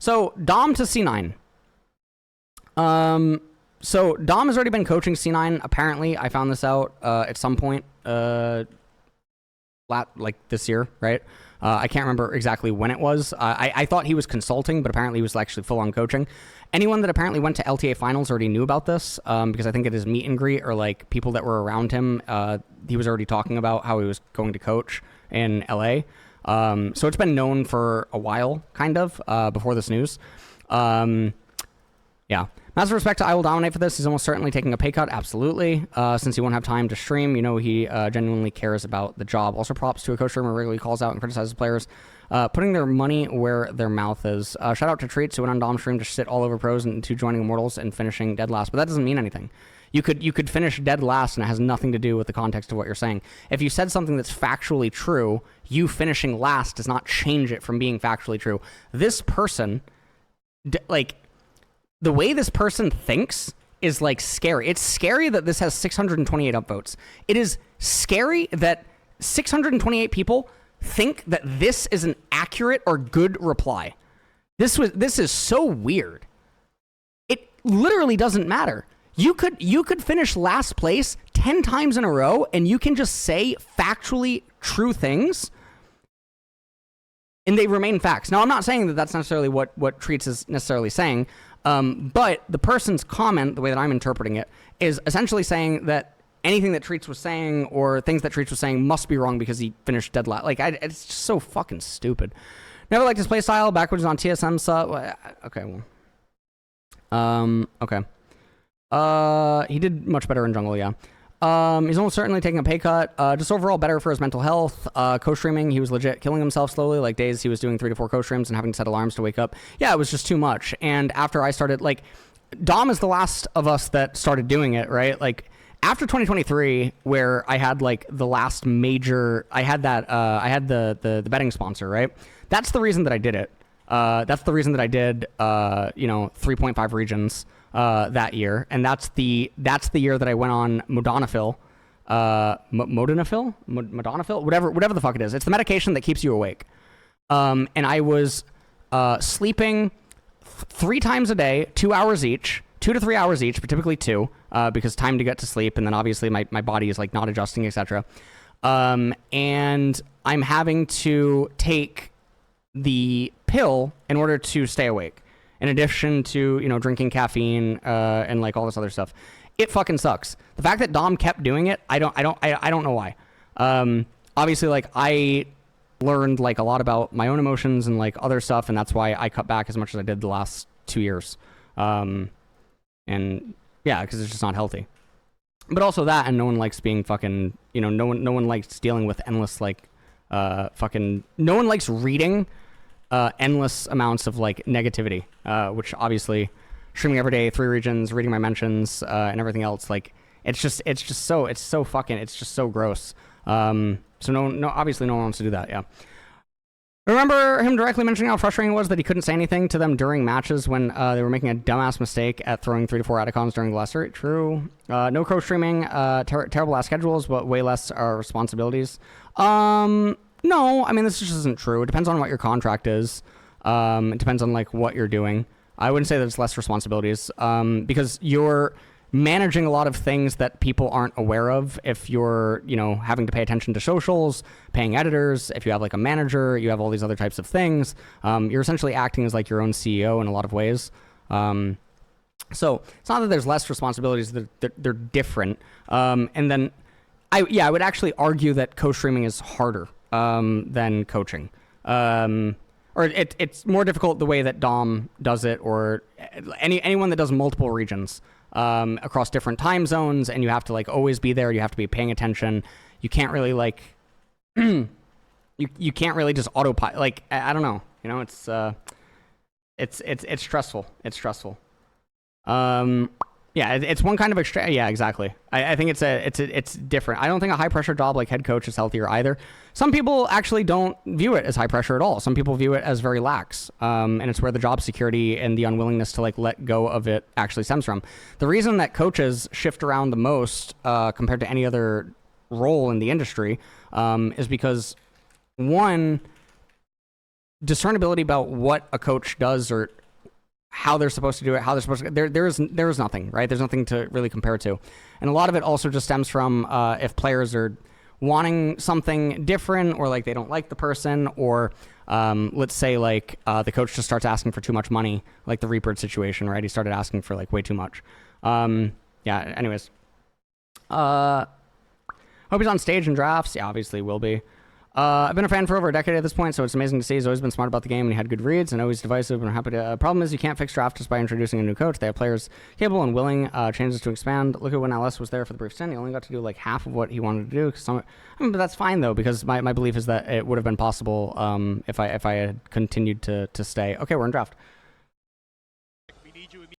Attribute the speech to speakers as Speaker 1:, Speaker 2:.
Speaker 1: So Dom to C9. So Dom has already been coaching C9. Apparently, I found this out at some point, like this year, right? I can't remember exactly when it was. I thought he was consulting, but apparently he was actually full-on coaching. Anyone that apparently went to LTA finals already knew about this, because I think at his meet and greet or like people that were around him, he was already talking about how he was going to coach in LA. So it's been known for a while, kind of, before this news. Yeah. Massive respect to I Will Dominate for this. He's almost certainly taking a pay cut, absolutely. Since he won't have time to stream, you know he genuinely cares about the job. Also props to a coach streamer who regularly calls out and criticizes players, putting their money where their mouth is. Shout out to Treats who went on Dom stream to sit all over pros into joining Immortals and finishing dead last. But that doesn't mean anything. You could finish dead last and it has nothing to do with the context of what you're saying. If you said something that's factually true, you finishing last does not change it from being factually true. This person, like, the way this person thinks is like scary. It's scary that this has 628 upvotes. It is scary that 628 people think that this is an accurate or good reply. This is so weird. It literally doesn't matter. You could finish last place 10 times in a row and you can just say factually true things and they remain facts. Now, I'm not saying that that's necessarily what Treats is necessarily saying, but the person's comment, the way that I'm interpreting it, is essentially saying that anything that Treats was saying or things that Treats was saying must be wrong because he finished dead last. Like, it's just so fucking stupid. Never liked his play style. Backwards on TSM sub. Okay, well. Okay. He did much better in jungle, yeah. He's almost certainly taking a pay cut. Just overall better for his mental health. Co-streaming, he was legit killing himself slowly. Like days he was doing 3 to 4 co-streams and having to set alarms to wake up. Yeah, it was just too much. And after I started, like, Dom is the last of us that started doing it, right? Like, after 2023, where I had, like, the last major, I had that, I had the betting sponsor, right? That's the reason that I did it. That's the reason that I did, 3.5 regions. That year, and that's the year that I went on modafinil, whatever the fuck it is. It's the medication that keeps you awake. And I was sleeping 3 times a day, 2 hours each, 2 to 3 hours each, but typically 2, because time to get to sleep, and then obviously my body is like not adjusting, etc. And I'm having to take the pill in order to stay awake. In addition to, drinking caffeine and like all this other stuff. It fucking sucks. The fact that Dom kept doing it, I don't know why. Obviously, like, I learned like a lot about my own emotions and like other stuff, and that's why I cut back as much as I did the last 2 years. And yeah, because it's just not healthy. But also that, and no one likes being fucking, no one likes dealing with endless like no one likes reading endless amounts of like negativity, which obviously streaming every day, 3 regions, reading my mentions, and everything else, like it's just so gross. So obviously no one wants to do that. Yeah. Remember him directly mentioning how frustrating it was that he couldn't say anything to them during matches when they were making a dumbass mistake at throwing 3 to 4 Atacons during the last street. True. No co-streaming, terrible ass schedules, but way less responsibilities. No, I mean, this just isn't true. It depends on what your contract is. It depends on like what you're doing. I wouldn't say that it's less responsibilities, because you're managing a lot of things that people aren't aware of. If you're, having to pay attention to socials, paying editors, if you have like a manager, you have all these other types of things. You're essentially acting as like your own CEO in a lot of ways. So it's not that there's less responsibilities; they're different. And then, I would actually argue that co-streaming is harder than coaching. Or it's more difficult the way that Dom does it, or anyone that does multiple regions across different time zones, and you have to like always be there. You have to be paying attention. You can't really like you can't really just autopilot. Like I don't know. It's stressful. It's stressful. Yeah, it's one kind of extra. Yeah, exactly. I think it's different. I don't think a high pressure job like head coach is healthier either. Some people actually don't view it as high pressure at all. Some people view it as very lax, and it's where the job security and the unwillingness to like let go of it actually stems from. The reason that coaches shift around the most compared to any other role in the industry is because, one, discernibility about what a coach does or how they're supposed to do it, how they're supposed to. There is nothing, right? There's nothing to really compare to, and a lot of it also just stems from if players are wanting something different, or like they don't like the person, or let's say like the coach just starts asking for too much money, like the Reaper situation, right? He started asking for like way too much. Yeah. Anyways, hope he's on stage in drafts. Yeah, obviously will be. I've been a fan for over a decade at this point, so it's amazing to see. He's always been smart about the game, and he had good reads. I know he's divisive, and I'm happy to. Problem is, you can't fix draft just by introducing a new coach. They have players capable and willing, changes to expand. Look at when LS was there for the brief stint. He only got to do like half of what he wanted to do. But that's fine though, because my belief is that it would have been possible if I had continued to stay. Okay, we're in draft.